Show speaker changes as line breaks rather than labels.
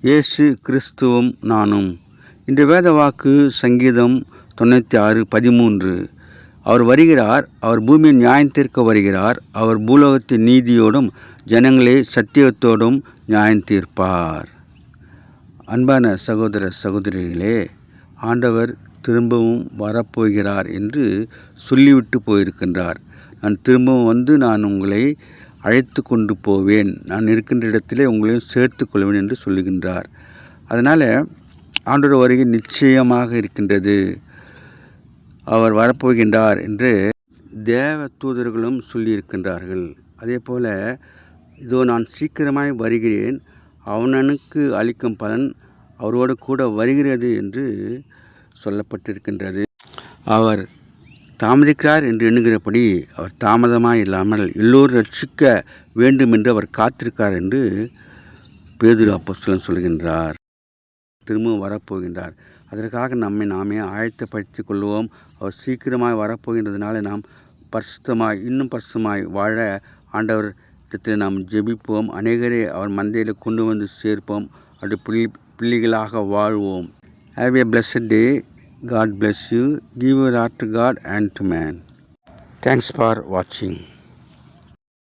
இயேசு கிறிஸ்துவும் நானும். இன்று வேத வாக்கு சங்கீதம் 96:13. அவர் வருகிறார், அவர் பூமியை நியாயம் தீர்க்க வருகிறார். அவர் பூலோகத்தின் நீதியோடும் ஜனங்களை சத்தியத்தோடும் நியாயம் தீர்ப்பார். அன்பான சகோதர சகோதரிகளே, ஆண்டவர் திரும்பவும் வரப்போகிறார் என்று சொல்லிவிட்டு போயிருக்கின்றார். நான் திரும்பவும் வந்து நான் உங்களை அழைத்து கொண்டு போவேன், நான் இருக்கின்ற இடத்திலே உங்களையும் சேர்த்து கொள்வேன் என்று சொல்லுகின்றார். அதனால் ஆண்டவர் வருகை நிச்சயமாக இருக்கின்றது. அவர் வரப்போகின்றார் என்று தேவ தூதர்களும் சொல்லியிருக்கின்றார்கள். அதே போல் இதோ நான் சீக்கிரமாய் வருகிறேன், அவனனுக்கு அளிக்கும் பலன் அவரோடு கூட வருகிறது என்று சொல்லப்பட்டிருக்கின்றது. அவர் தாமதிக்கிறார் என்று எண்ணுகிறபடி அவர் தாமதமாக இல்லாமல் எல்லோரும் ரட்சிக்க வேண்டும் என்று அவர் காத்திருக்கார் என்று பேதுரு அப்போஸ்தலன் சொல்கின்றார். திரும்பவும் வரப்போகின்றார். அதற்காக நம்மை நாமே ஆயத்தப்படுத்திக் கொள்வோம். அவர் சீக்கிரமாய் வரப்போகின்றதுனால நாம் இன்னும் பரிசுத்தமாய் வாழ ஆண்டவர் இடத்தில் நாம் ஜெபிப்போம். அநேகரை அவர் மந்தையில் கொண்டு வந்து சேர்ப்போம். அவருடைய பிள்ளைகளாக வாழ்வோம். Have a blessed day. God bless you. Give your heart to God and to man. Thanks for watching.